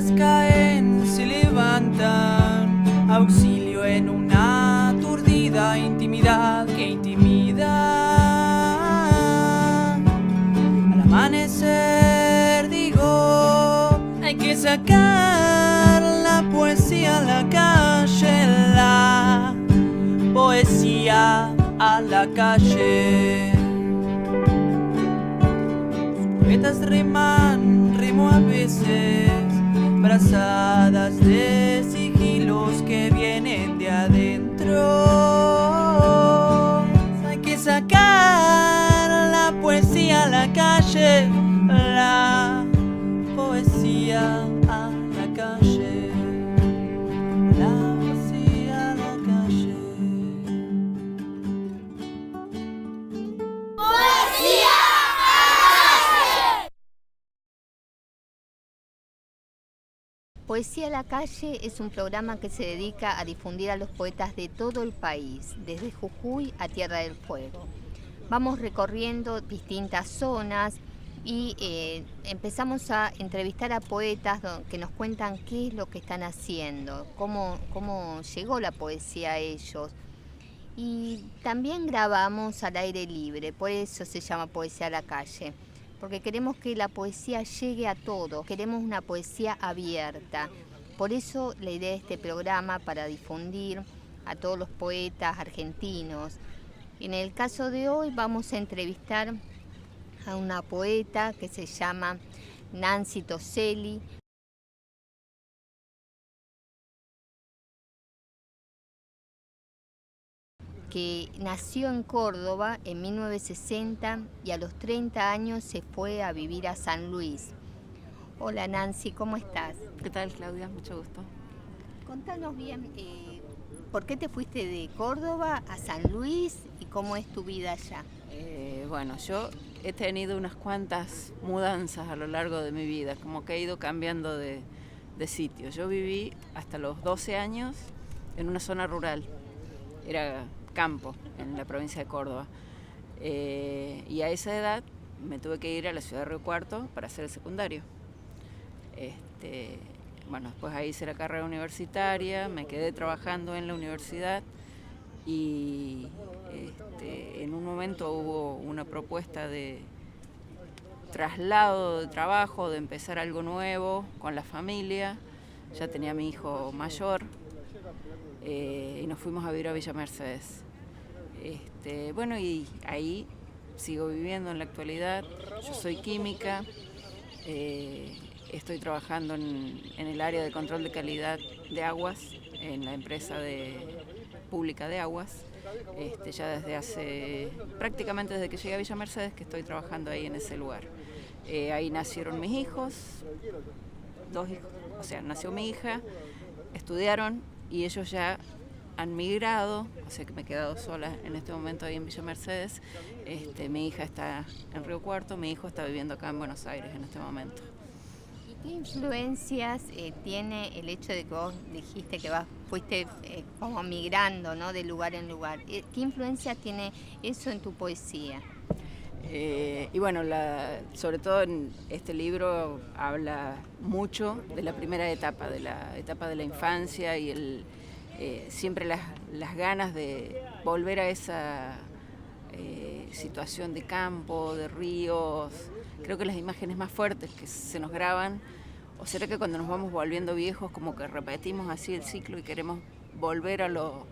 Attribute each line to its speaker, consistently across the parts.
Speaker 1: piedras caen, se levantan, auxilio en una aturdida intimidad que intimida. Al amanecer digo, hay que sacar la poesía a la calle, la poesía a la calle. Los poetas rimo a veces, brazadas de sigilos que vienen de adentro. Hay que sacar la poesía a la calle, la poesía a la calle, la poesía a la calle.
Speaker 2: Poesía a la calle es un programa que se dedica a difundir a los poetas de todo el país, desde Jujuy a Tierra del Fuego. Vamos recorriendo distintas zonas y empezamos a entrevistar a poetas que nos cuentan qué es lo que están haciendo, cómo llegó la poesía a ellos. Y también grabamos al aire libre, por eso se llama Poesía a la calle. Porque queremos que la poesía llegue a todos, queremos una poesía abierta. Por eso la idea de este programa, para difundir a todos los poetas argentinos. En el caso de hoy vamos a entrevistar a una poeta que se llama Nancy Toselli, que nació en Córdoba en 1960 y a los 30 años se fue a vivir a San Luis. Hola Nancy, ¿cómo estás?
Speaker 3: ¿Qué tal, Claudia? Mucho gusto.
Speaker 2: Contanos bien, ¿por qué te fuiste de Córdoba a San Luis y cómo es tu vida allá?
Speaker 3: Bueno, yo he tenido unas cuantas mudanzas a lo largo de mi vida, como que he ido cambiando de sitio. Yo viví hasta los 12 años en una zona rural, era campo, en la provincia de Córdoba. Y a esa edad me tuve que ir a la ciudad de Río Cuarto para hacer el secundario. Bueno, después ahí hice la carrera universitaria, me quedé trabajando en la universidad y en un momento hubo una propuesta de traslado de trabajo, de empezar algo nuevo con la familia. Ya tenía a mi hijo mayor y nos fuimos a vivir a Villa Mercedes. Bueno, y ahí sigo viviendo en la actualidad. Yo soy química, estoy trabajando en el área de control de calidad de aguas en la empresa pública de aguas. Ya prácticamente desde que llegué a Villa Mercedes, que estoy trabajando ahí en ese lugar. Ahí nacieron mis hijos, 2 hijos, o sea, nació mi hija, estudiaron y ellos ya han migrado, o sea que me he quedado sola en este momento ahí en Villa Mercedes. Mi hija está en Río Cuarto, mi hijo está viviendo acá en Buenos Aires en este momento.
Speaker 2: ¿Y qué influencias tiene el hecho de que vos dijiste que fuiste como migrando, ¿no?, de lugar en lugar? ¿Qué influencia tiene eso en tu poesía?
Speaker 3: Y bueno, sobre todo en este libro habla mucho de la primera etapa, de la infancia y siempre las ganas de volver a esa situación de campo, de ríos. Creo que las imágenes más fuertes que se nos graban, o será que cuando nos vamos volviendo viejos como que repetimos así el ciclo y queremos volver a lo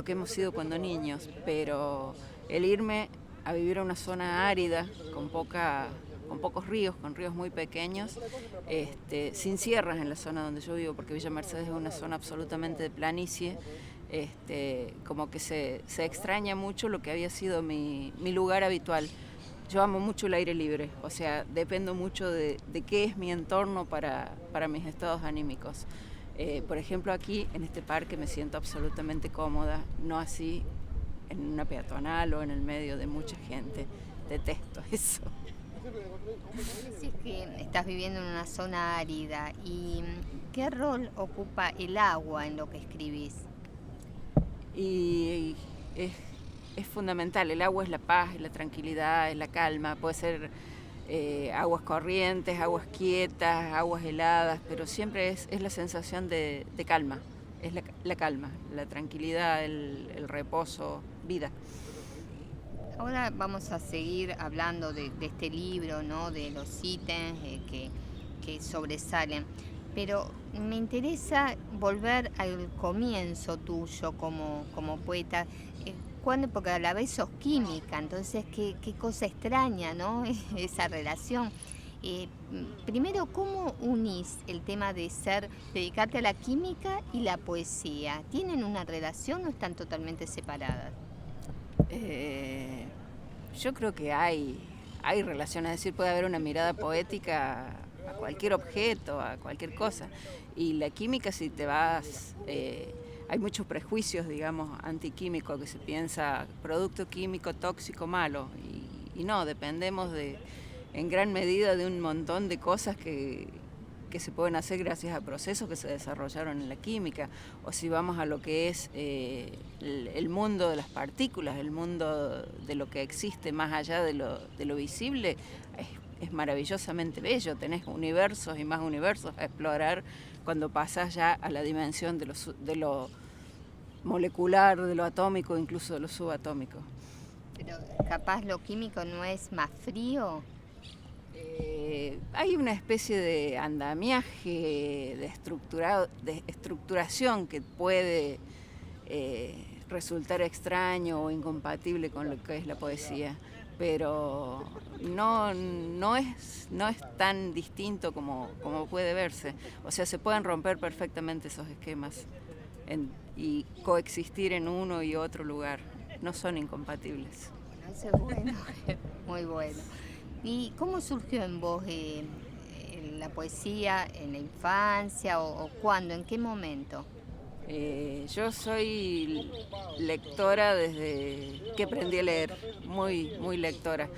Speaker 3: que hemos sido cuando niños, pero el irme a vivir a una zona árida, con pocos ríos, con ríos muy pequeños, sin sierras en la zona donde yo vivo, porque Villa Mercedes es una zona absolutamente de planicie, como que se extraña mucho lo que había sido mi lugar habitual. Yo amo mucho el aire libre, o sea, dependo mucho de qué es mi entorno para mis estados anímicos. Por ejemplo, aquí en este parque me siento absolutamente cómoda, no así en una peatonal o en el medio de mucha gente. Detesto eso.
Speaker 2: Decís que estás viviendo en una zona árida, ¿y qué rol ocupa el agua en lo que escribís?
Speaker 3: Y es fundamental, el agua es la paz, es la tranquilidad, es la calma, puede ser aguas corrientes, aguas quietas, aguas heladas, pero siempre es la sensación de calma, es la calma, la tranquilidad, el reposo, vida.
Speaker 2: Ahora vamos a seguir hablando de este libro, ¿no? De los ítems que sobresalen. Pero me interesa volver al comienzo tuyo como poeta, porque a la vez sos química, entonces qué cosa extraña, ¿no? Esa relación. Primero, ¿cómo unís el tema de dedicarte a la química y la poesía? ¿Tienen una relación o están totalmente separadas?
Speaker 3: Yo creo que hay relaciones, es decir, puede haber una mirada poética a cualquier objeto, a cualquier cosa. Y la química, si te vas, hay muchos prejuicios, digamos, antiquímicos, que se piensa producto químico tóxico malo. Y no, dependemos en gran medida de un montón de cosas que se pueden hacer gracias a procesos que se desarrollaron en la química. O si vamos a lo que es el mundo de las partículas, el mundo de lo que existe más allá de lo visible, es maravillosamente bello. Tenés universos y más universos a explorar cuando pasás ya a la dimensión de lo molecular, de lo atómico, incluso de lo subatómico.
Speaker 2: Pero capaz lo químico no es más frío.
Speaker 3: Hay una especie de andamiaje, de estructuración que puede resultar extraño o incompatible con lo que es la poesía, pero no es tan distinto como puede verse. O sea, se pueden romper perfectamente esos esquemas y coexistir en uno y otro lugar. No son incompatibles.
Speaker 2: Bueno, eso es bueno, muy bueno. ¿Y cómo surgió en vos la poesía en la infancia o cuándo, en qué momento?
Speaker 3: Yo soy lectora desde que aprendí a leer, muy lectora.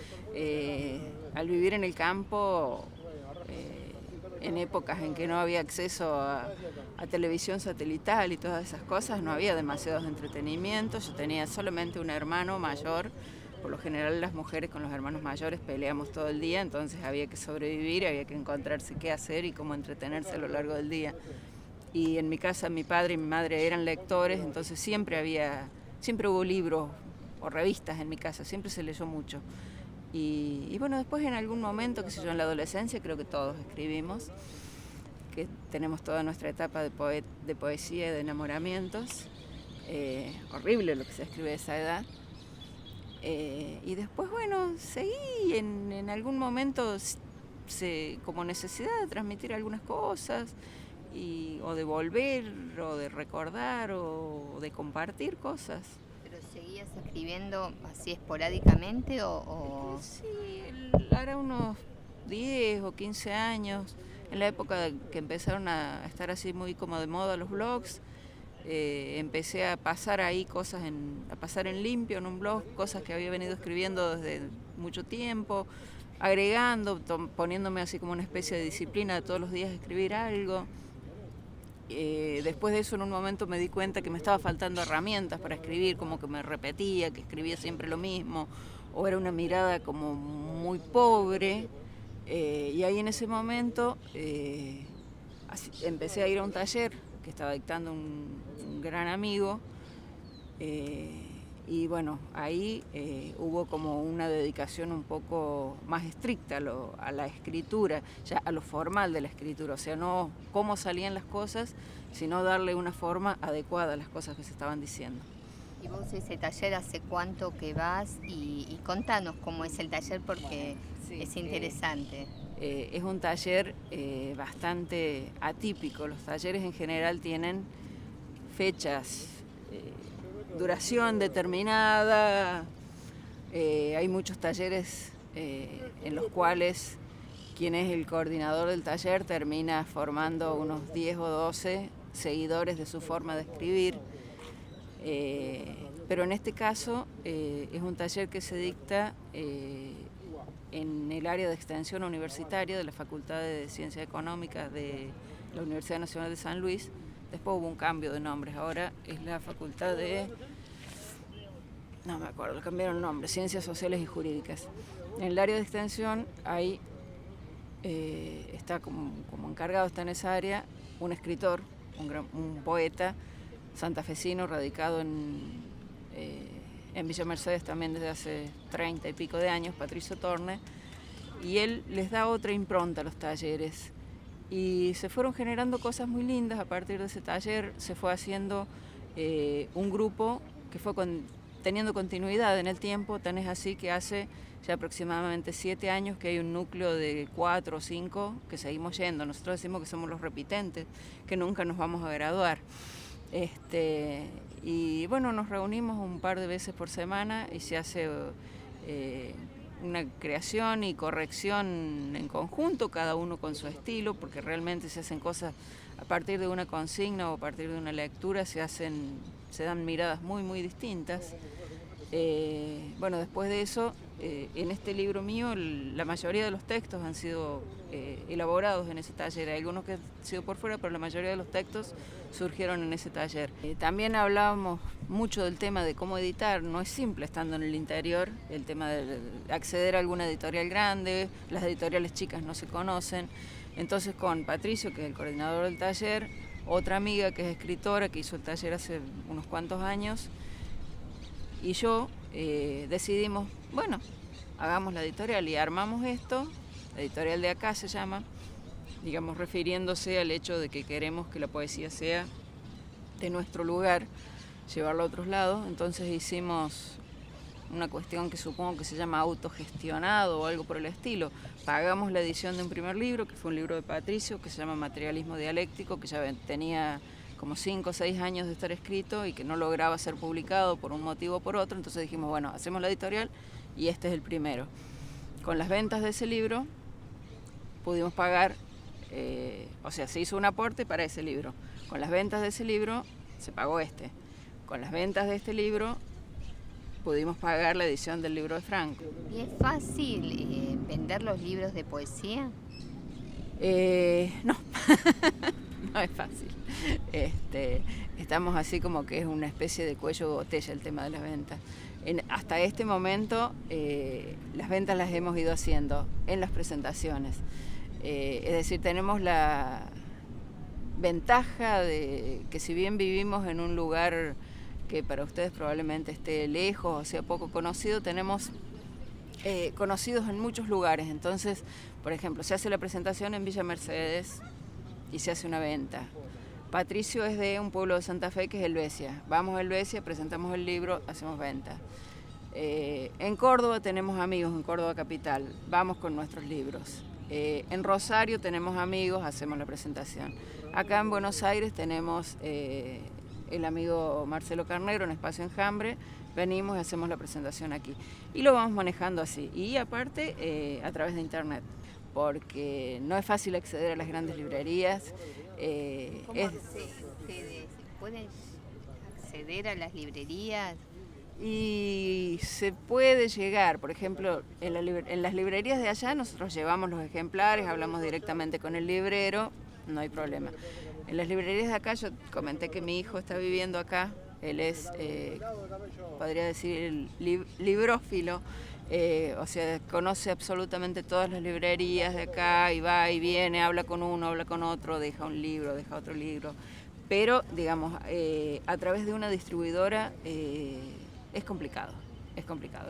Speaker 3: Al vivir en el campo, en épocas en que no había acceso a televisión satelital y todas esas cosas, no había demasiados entretenimientos. Yo tenía solamente un hermano mayor. Por lo general las mujeres con los hermanos mayores peleamos todo el día, entonces había que sobrevivir, había que encontrarse qué hacer y cómo entretenerse a lo largo del día. Y en mi casa mi padre y mi madre eran lectores, entonces siempre hubo libros o revistas en mi casa, siempre se leyó mucho. Y bueno, después en algún momento, qué sé yo, en la adolescencia, creo que todos escribimos, que tenemos toda nuestra etapa de poesía y de enamoramientos. Horrible lo que se escribe a esa edad. Y después, bueno, seguí en algún momento como necesidad de transmitir algunas cosas, o de volver, o de recordar, o de compartir cosas.
Speaker 2: ¿Pero seguías escribiendo así esporádicamente o...?
Speaker 3: Sí, ahora unos 10 o 15 años, en la época que empezaron a estar así muy como de moda los blogs, empecé a pasar ahí cosas, a pasar en limpio en un blog, cosas que había venido escribiendo desde mucho tiempo, agregando, poniéndome así como una especie de disciplina de todos los días escribir algo. Después de eso, en un momento me di cuenta que me estaba faltando herramientas para escribir, como que me repetía, que escribía siempre lo mismo, o era una mirada como muy pobre, y ahí en ese momento empecé a ir a un taller que estaba dictando un gran amigo, y bueno, ahí hubo como una dedicación un poco más estricta a la escritura, ya a lo formal de la escritura, o sea, no cómo salían las cosas, sino darle una forma adecuada a las cosas que se estaban diciendo.
Speaker 2: ¿Y vos ese taller hace cuánto que vas? Y contanos cómo es el taller porque sí, es interesante.
Speaker 3: Es un taller bastante atípico. Los talleres en general tienen fechas, duración determinada. Hay muchos talleres en los cuales quien es el coordinador del taller termina formando unos 10 o 12 seguidores de su forma de escribir. Pero en este caso es un taller que se dicta en el área de extensión universitaria de la Facultad de Ciencias Económicas de la Universidad Nacional de San Luis. Después hubo un cambio de nombres, ahora es la Facultad de no me acuerdo, cambiaron el nombre, Ciencias Sociales y Jurídicas. En el área de extensión hay, está como encargado, está en esa área, un escritor, un poeta santafesino radicado en Villa Mercedes también desde hace 30 y pico de años, Patricio Torne, y él les da otra impronta a los talleres. Y se fueron generando cosas muy lindas. A partir de ese taller se fue haciendo un grupo que fue teniendo continuidad en el tiempo, tan es así que hace ya aproximadamente 7 años que hay un núcleo de 4 o 5 que seguimos yendo. Nosotros decimos que somos los repitentes, que nunca nos vamos a graduar. Y bueno, nos reunimos un par de veces por semana y se hace una creación y corrección en conjunto, cada uno con su estilo, porque realmente se hacen cosas a partir de una consigna o a partir de una lectura, se dan miradas muy, muy distintas. Bueno, después de eso, en este libro mío, la mayoría de los textos han sido elaborados en ese taller. Hay algunos que han sido por fuera, pero la mayoría de los textos surgieron en ese taller. También hablábamos mucho del tema de cómo editar. No es simple estando en el interior, el tema de acceder a alguna editorial grande, las editoriales chicas no se conocen. Entonces con Patricio, que es el coordinador del taller, otra amiga que es escritora, que hizo el taller hace unos cuantos años, y yo decidimos, bueno, hagamos la editorial y armamos esto. La editorial de acá se llama, digamos, refiriéndose al hecho de que queremos que la poesía sea de nuestro lugar, llevarlo a otros lados. Entonces hicimos una cuestión que supongo que se llama autogestionado o algo por el estilo. Pagamos la edición de un primer libro, que fue un libro de Patricio, que se llama Materialismo Dialéctico, que ya tenía como 5 o 6 años de estar escrito y que no lograba ser publicado por un motivo o por otro. Entonces dijimos, bueno, hacemos la editorial y este es el primero. Con las ventas de ese libro pudimos pagar, o sea, se hizo un aporte para ese libro. Con las ventas de ese libro se pagó este. Con las ventas de este libro pudimos pagar la edición del libro de Franco.
Speaker 2: ¿Y es fácil vender los libros de poesía?
Speaker 3: No, no es fácil. Estamos así como que es una especie de cuello de botella el tema de las ventas. Hasta este momento las ventas las hemos ido haciendo en las presentaciones. Es decir, tenemos la ventaja de que si bien vivimos en un lugar que para ustedes probablemente esté lejos o sea poco conocido, tenemos conocidos en muchos lugares. Entonces, por ejemplo, se hace la presentación en Villa Mercedes y se hace una venta. Patricio es de un pueblo de Santa Fe que es Helvecia. Vamos a Helvecia, presentamos el libro, hacemos venta. En Córdoba tenemos amigos, en Córdoba capital, vamos con nuestros libros. En Rosario tenemos amigos, hacemos la presentación. Acá en Buenos Aires tenemos el amigo Marcelo Carnero en Espacio Enjambre, venimos y hacemos la presentación aquí. Y lo vamos manejando así. Y aparte a través de internet, porque no es fácil acceder a las grandes librerías.
Speaker 2: ¿Cómo se puede acceder a las librerías?
Speaker 3: Y se puede llegar, por ejemplo, en las librerías de allá nosotros llevamos los ejemplares, hablamos directamente con el librero, no hay problema. En las librerías de acá, yo comenté que mi hijo está viviendo acá, él es, podría decir, librófilo, o sea, conoce absolutamente todas las librerías de acá y va y viene, habla con uno, habla con otro, deja un libro, deja otro libro, pero, digamos, a través de una distribuidora es complicado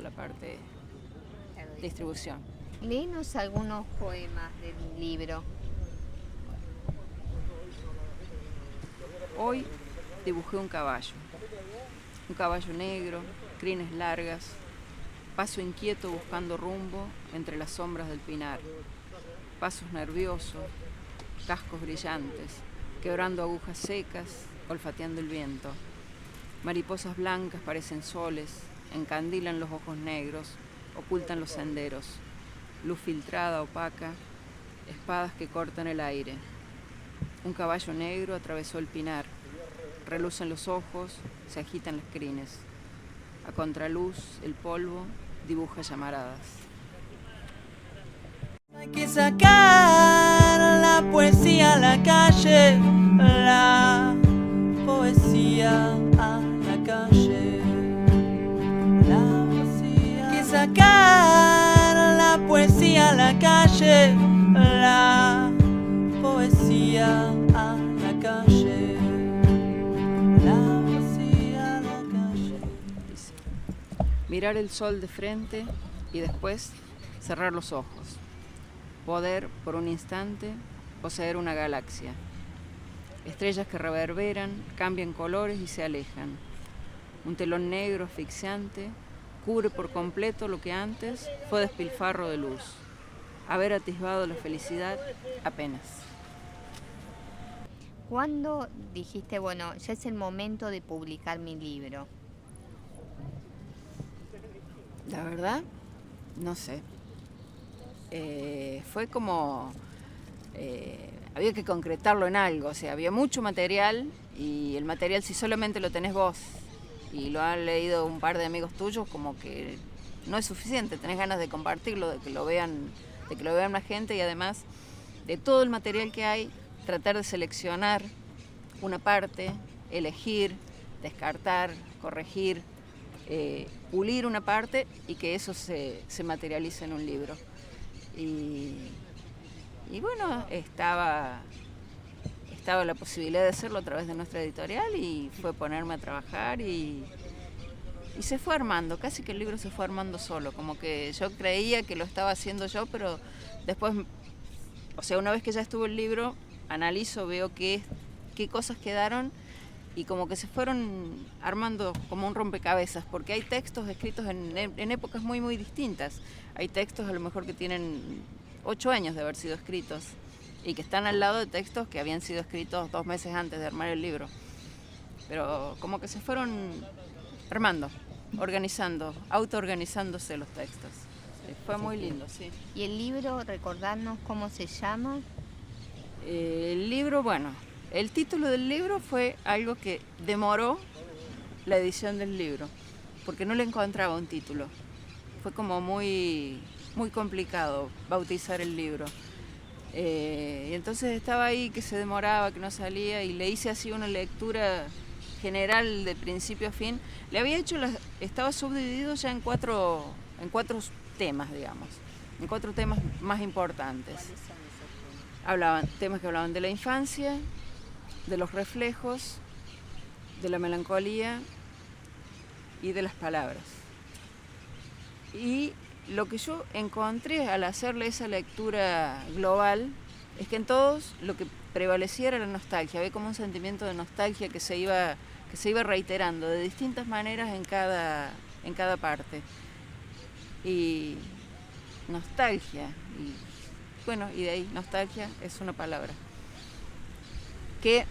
Speaker 3: la parte de distribución.
Speaker 2: Léenos algunos poemas del libro.
Speaker 3: Hoy dibujé un caballo negro, crines largas, paso inquieto buscando rumbo entre las sombras del pinar, pasos nerviosos, cascos brillantes, quebrando agujas secas, olfateando el viento. Mariposas blancas parecen soles, encandilan los ojos negros, ocultan los senderos. Luz filtrada, opaca, espadas que cortan el aire. Un caballo negro atravesó el pinar. Relucen los ojos, se agitan las crines. A contraluz, el polvo dibuja llamaradas.
Speaker 1: Hay que sacar la poesía a la calle, la poesía a la calle. sacar la poesía a la calle, la poesía a la calle, la poesía a la calle.
Speaker 3: Dice, mirar el sol de frente y después cerrar los ojos. Poder, por un instante, poseer una galaxia. Estrellas que reverberan, cambian colores y se alejan. Un telón negro asfixiante cubre por completo lo que antes fue despilfarro de luz. Haber atisbado la felicidad apenas.
Speaker 2: ¿Cuándo dijiste, bueno, ya es el momento de publicar mi libro?
Speaker 3: La verdad, no sé. Fue como... había que concretarlo en algo, o sea, había mucho material y el material, si solamente lo tenés vos y lo han leído un par de amigos tuyos, como que no es suficiente, tenés ganas de compartirlo, de que lo vean más gente, y además de todo el material que hay, tratar de seleccionar una parte, elegir, descartar, corregir, pulir una parte y que eso se materialice en un libro. Y bueno, estaba la posibilidad de hacerlo a través de nuestra editorial y fue ponerme a trabajar y se fue armando, casi que el libro se fue armando solo, como que yo creía que lo estaba haciendo yo, pero después, o sea, una vez que ya estuvo el libro, analizo, veo qué cosas quedaron y como que se fueron armando como un rompecabezas, porque hay textos escritos en épocas muy, muy distintas. Hay textos a lo mejor que tienen 8 años de haber sido escritos y que están al lado de textos que habían sido escritos 2 meses antes de armar el libro. Pero como que se fueron armando, organizando, autoorganizándose los textos. Sí, fue muy lindo, sí.
Speaker 2: ¿Y el libro, recordarnos cómo se llama?
Speaker 3: El libro, bueno, el título del libro fue algo que demoró la edición del libro, porque no le encontraba un título. Fue como muy complicado bautizar el libro. Y entonces estaba ahí que se demoraba, que no salía, y le hice así una lectura general de principio a fin. Le había hecho, estaba subdividido ya en cuatro temas, digamos, en 4 temas más importantes. Temas que hablaban de la infancia, de los reflejos, de la melancolía y de las palabras. Y lo que yo encontré al hacerle esa lectura global es que en todos lo que prevaleciera era la nostalgia. Había como un sentimiento de nostalgia que se iba reiterando de distintas maneras en cada parte. Y nostalgia, y bueno, y de ahí nostalgia es una palabra que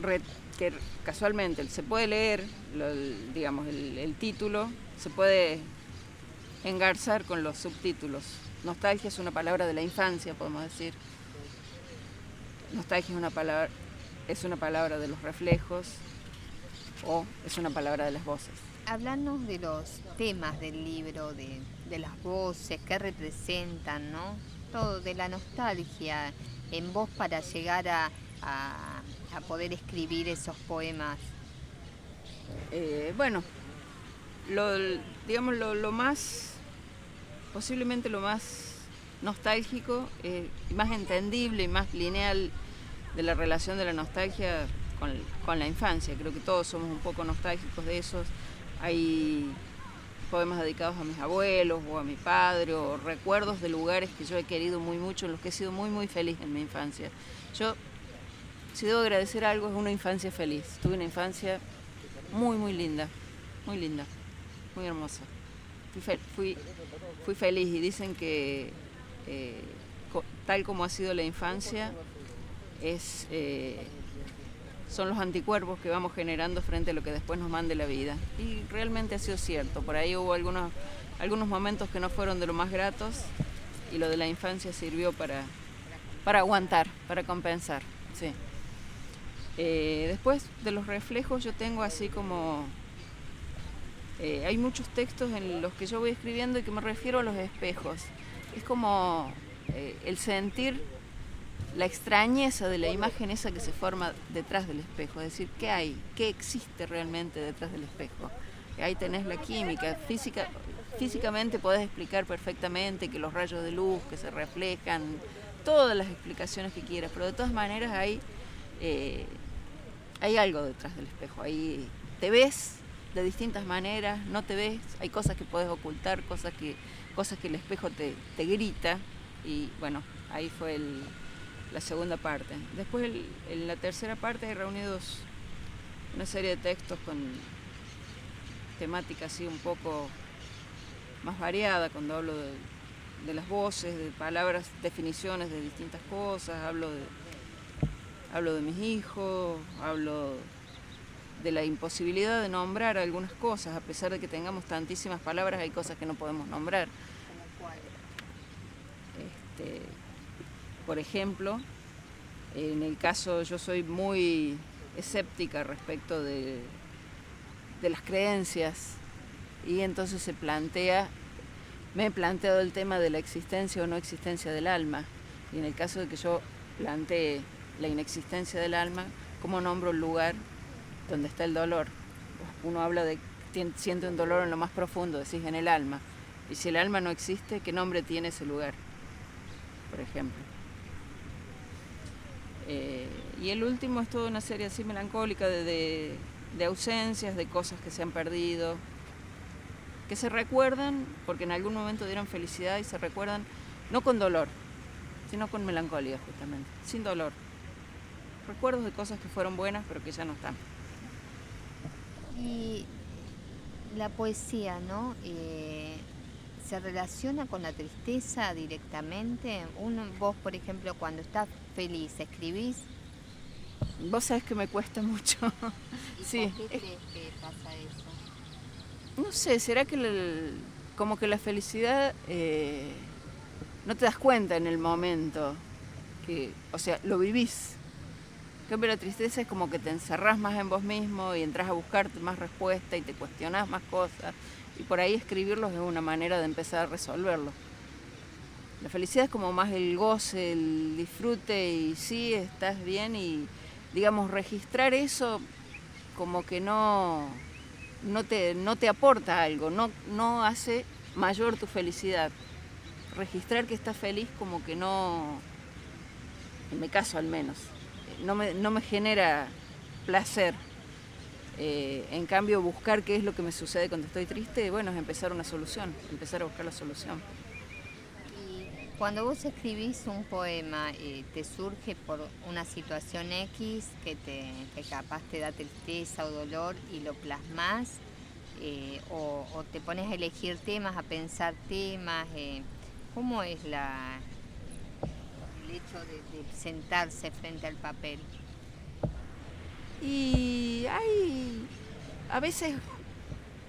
Speaker 3: casualmente se puede leer, digamos, el título, se puede engarzar con los subtítulos. Nostalgia es una palabra de la infancia, podemos decir. Nostalgia es una palabra de los reflejos, o es una palabra de las voces.
Speaker 2: Hablarnos de los temas del libro, de las voces, qué representan, ¿no? Todo, de la nostalgia en vos para llegar a poder escribir esos poemas.
Speaker 3: Bueno, lo más, posiblemente lo más nostálgico, y más entendible y más lineal de la relación de la nostalgia con la infancia. Creo que todos somos un poco nostálgicos de esos. Hay poemas dedicados a mis abuelos o a mi padre, o recuerdos de lugares que yo he querido muy mucho, en los que he sido muy, muy feliz en mi infancia. Yo, si debo agradecer algo, es una infancia feliz. Tuve una infancia muy, muy linda, muy hermosa. Fui feliz, y dicen que tal como ha sido la infancia, son los anticuerpos que vamos generando frente a lo que después nos mande la vida. Y realmente ha sido cierto. Por ahí hubo algunos momentos que no fueron de lo más gratos, y lo de la infancia sirvió para aguantar, para compensar. Sí. Después de los reflejos, yo tengo así como... hay muchos textos en los que yo voy escribiendo y que me refiero a los espejos. Es como el sentir la extrañeza de la imagen esa que se forma detrás del espejo. Es decir, ¿qué hay? ¿Qué existe realmente detrás del espejo? Ahí tenés la química, físicamente podés explicar perfectamente, que los rayos de luz que se reflejan, todas las explicaciones que quieras, pero de todas maneras hay algo detrás del espejo, ahí te ves de distintas maneras, no te ves, hay cosas que podés ocultar, cosas que el espejo te grita, y bueno, ahí fue la segunda parte. Después en la tercera parte he reunido una serie de textos con temática así un poco más variada, cuando hablo de las voces, de palabras, definiciones de distintas cosas, hablo de mis hijos, hablo de la imposibilidad de nombrar algunas cosas, a pesar de que tengamos tantísimas palabras, hay cosas que no podemos nombrar. Por ejemplo, en el caso, yo soy muy escéptica respecto de las creencias, y entonces me he planteado el tema de la existencia o no existencia del alma, y en el caso de que yo plantee la inexistencia del alma, ¿cómo nombro el lugar donde está el dolor? Uno habla de siente un dolor en lo más profundo, decís en el alma, y si el alma no existe, ¿qué nombre tiene ese lugar? Por ejemplo. Y el último es toda una serie así melancólica de ausencias, de cosas que se han perdido, que se recuerdan porque en algún momento dieron felicidad, y se recuerdan no con dolor, sino con melancolía, justamente, sin dolor. Recuerdos de cosas que fueron buenas pero que ya no están.
Speaker 2: Y la poesía, ¿no? ¿Se relaciona con la tristeza directamente? Vos, por ejemplo, cuando estás feliz, ¿escribís?
Speaker 3: Vos sabés que me cuesta mucho.
Speaker 2: ¿Y
Speaker 3: sí.
Speaker 2: por qué crees que pasa eso?
Speaker 3: No sé, será que como que la felicidad no te das cuenta en el momento, o sea, lo vivís. En cambio, la tristeza es como que te encerrás más en vos mismo y entras a buscarte más respuestas y te cuestionás más cosas. Y por ahí escribirlos es una manera de empezar a resolverlo. La felicidad es como más el goce, el disfrute, y sí, estás bien, y digamos, registrar eso como que no te aporta algo, no hace mayor tu felicidad. Registrar que estás feliz como que no, en mi caso al menos, no me genera placer. En cambio, buscar qué es lo que me sucede cuando estoy triste, bueno, es empezar una solución, empezar a buscar la solución.
Speaker 2: Y cuando vos escribís un poema, ¿te surge por una situación X que capaz te da tristeza o dolor y lo plasmás? O te pones a elegir temas, a pensar temas? ¿Cómo es el hecho de sentarse frente al papel?
Speaker 3: Y a veces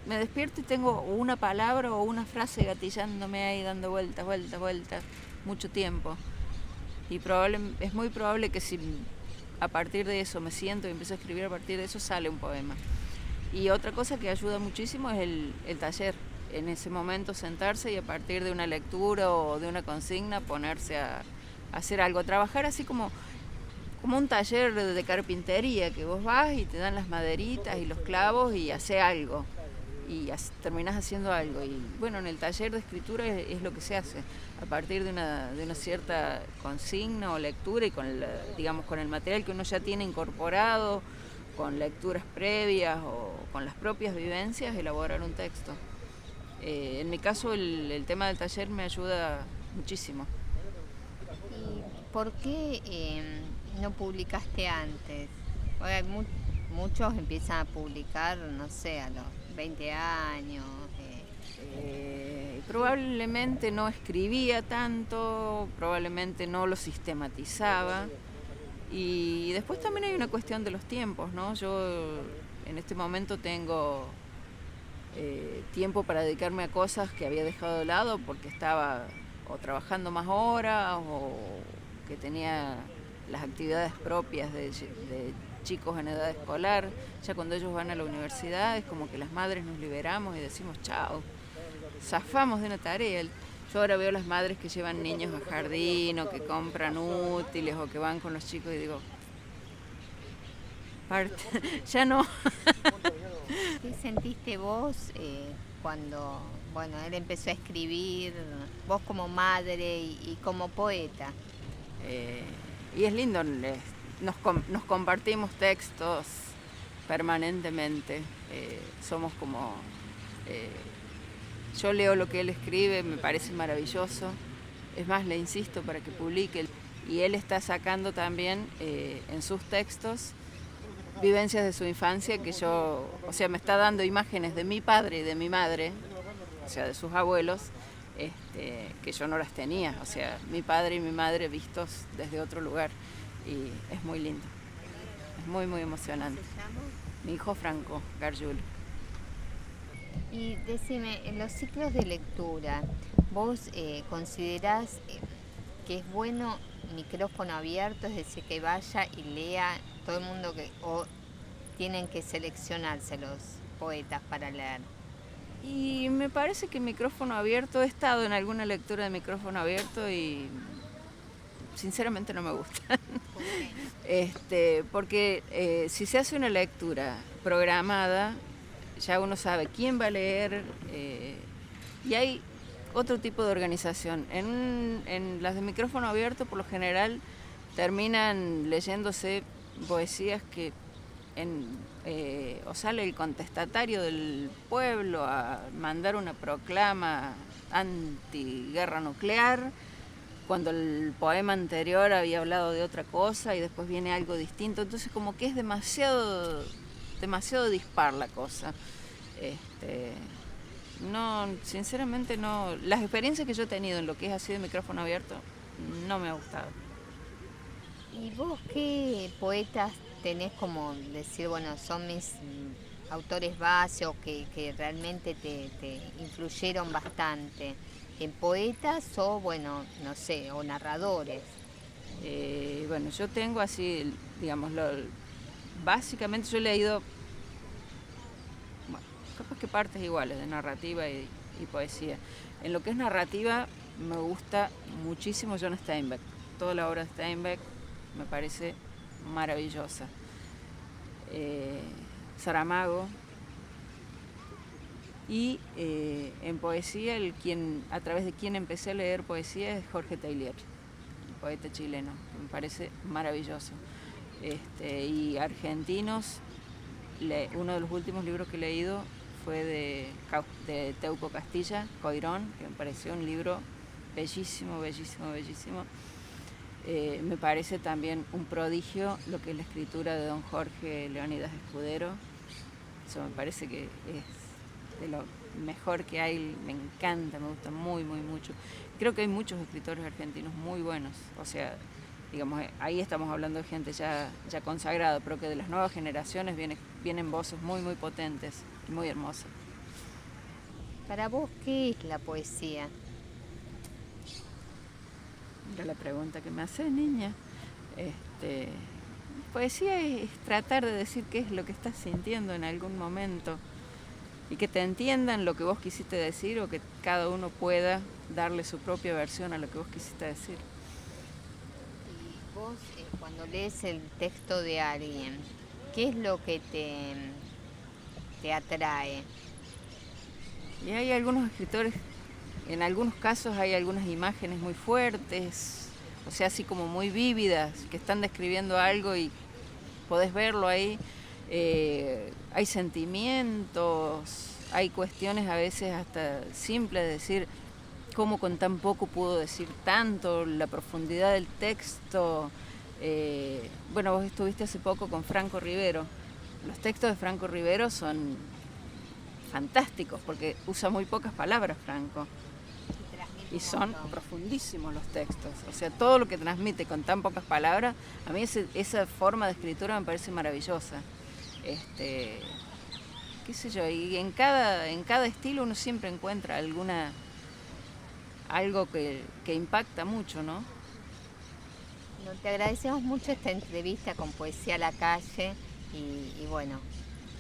Speaker 3: me despierto y tengo una palabra o una frase gatillándome ahí, dando vueltas, mucho tiempo. Y es muy probable que si a partir de eso me siento y empiezo a escribir, a partir de eso sale un poema. Y otra cosa que ayuda muchísimo es el taller. En ese momento sentarse y a partir de una lectura o de una consigna ponerse a hacer algo, trabajar así como un taller de carpintería, que vos vas y te dan las maderitas y los clavos y haces algo, y terminás haciendo algo. Y bueno, en el taller de escritura es lo que se hace, a partir de una cierta consigna o lectura, y con el material que uno ya tiene incorporado, con lecturas previas o con las propias vivencias, elaborar un texto. En mi caso el tema del taller me ayuda muchísimo.
Speaker 2: ¿Y por qué no publicaste antes? Porque muchos empiezan a publicar, no sé, a los 20 años.
Speaker 3: Probablemente no escribía tanto, probablemente no lo sistematizaba. Y después también hay una cuestión de los tiempos, ¿no? Yo en este momento tengo tiempo para dedicarme a cosas que había dejado de lado porque estaba o trabajando más horas o que tenía las actividades propias de chicos en edad escolar. Ya cuando ellos van a la universidad es como que las madres nos liberamos y decimos chao, zafamos de una tarea. Yo ahora veo las madres que llevan niños a jardín o que compran útiles o que van con los chicos y digo, ya no.
Speaker 2: ¿Qué sentiste vos cuando bueno, él empezó a escribir, vos como madre y como poeta.
Speaker 3: Y es lindo, nos compartimos textos permanentemente, somos como... yo leo lo que él escribe, me parece maravilloso, es más, le insisto para que publique, y él está sacando también en sus textos vivencias de su infancia que yo, o sea, me está dando imágenes de mi padre y de mi madre, o sea, de sus abuelos, que yo no las tenía, o sea, mi padre y mi madre vistos desde otro lugar, y es muy lindo, es muy, muy emocionante.
Speaker 2: ¿Cómo se llama?
Speaker 3: Mi hijo Franco Gargiulo.
Speaker 2: Y decime, en los ciclos de lectura, ¿vos considerás que es bueno micrófono abierto, es decir, que vaya y lea todo el mundo, o tienen que seleccionarse los poetas para leer?
Speaker 3: Y me parece que micrófono abierto, he estado en alguna lectura de micrófono abierto y sinceramente no me gusta. Porque si se hace una lectura programada, ya uno sabe quién va a leer, y hay otro tipo de organización. En las de micrófono abierto, por lo general, terminan leyéndose poesías que o sale el contestatario del pueblo a mandar una proclama anti-guerra nuclear, cuando el poema anterior había hablado de otra cosa y después viene algo distinto. Entonces como que es demasiado dispar la cosa. No, sinceramente no. Las experiencias que yo he tenido en lo que es así de micrófono abierto no me ha gustado.
Speaker 2: ¿Y vos qué poetas tenés como decir, bueno, son mis autores base o que realmente te influyeron bastante? ¿En poetas o, bueno, no sé, o narradores?
Speaker 3: Bueno, yo tengo así, digamos, básicamente yo he leído, bueno, capaz que partes iguales de narrativa y poesía. En lo que es narrativa me gusta muchísimo John Steinbeck. Toda la obra de Steinbeck me parece maravillosa. Saramago. Y en poesía, a través de quien empecé a leer poesía es Jorge Teillier, poeta chileno, que me parece maravilloso. Y argentinos, uno de los últimos libros que he leído fue de Teuco Castilla, Coirón, que me pareció un libro bellísimo, bellísimo, bellísimo. Me parece también un prodigio lo que es la escritura de don Jorge Leónidas Escudero. Eso me parece que es de lo mejor que hay, me encanta, me gusta muy, muy mucho. Creo que hay muchos escritores argentinos muy buenos, o sea, digamos, ahí estamos hablando de gente ya consagrada, pero que de las nuevas generaciones vienen voces muy, muy potentes y muy hermosas.
Speaker 2: Para vos, ¿qué es la poesía?
Speaker 3: Era la pregunta que me hace, niña. Poesía es tratar de decir qué es lo que estás sintiendo en algún momento y que te entiendan lo que vos quisiste decir, o que cada uno pueda darle su propia versión a lo que vos quisiste decir.
Speaker 2: Y vos, cuando lees el texto de alguien, ¿qué es lo que te atrae?
Speaker 3: Y hay algunos escritores, en algunos casos hay algunas imágenes muy fuertes, o sea, así como muy vívidas, que están describiendo algo y podés verlo ahí. Hay sentimientos, hay cuestiones a veces hasta simples de decir cómo con tan poco pudo decir tanto, la profundidad del texto. Bueno, vos estuviste hace poco con Franco Rivero. Los textos de Franco Rivero son fantásticos porque usa muy pocas palabras Franco y son profundísimos los textos. O sea, todo lo que transmite con tan pocas palabras, a mí esa forma de escritura me parece maravillosa. Qué sé yo, y en cada estilo uno siempre encuentra algo que impacta mucho, ¿no?
Speaker 2: Bueno, te agradecemos mucho esta entrevista con Poesía a la Calle y bueno,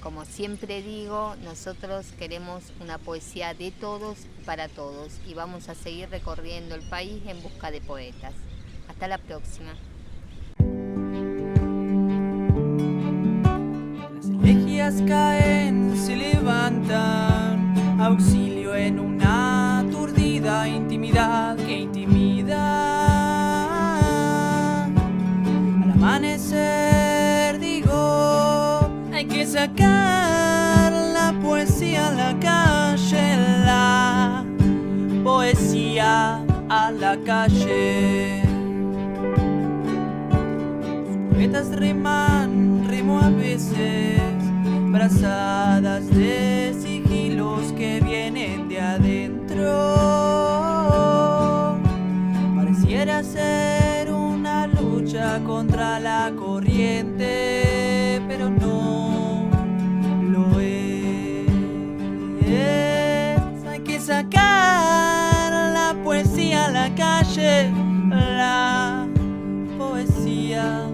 Speaker 2: como siempre digo, nosotros queremos una poesía de todos para todos y vamos a seguir recorriendo el país en busca de poetas. Hasta la próxima.
Speaker 1: Las elegías caen, se levantan, auxilio en una aturdida intimidad que intimida. Al amanecer digo, hay que sacar la poesía a la calle, la poesía a la calle. Los poetas riman, rimo a veces, brazadas de sigilos que vienen de adentro. Pareciera ser una lucha contra la corriente, pero no lo es. Hay que sacar la poesía a la calle, la poesía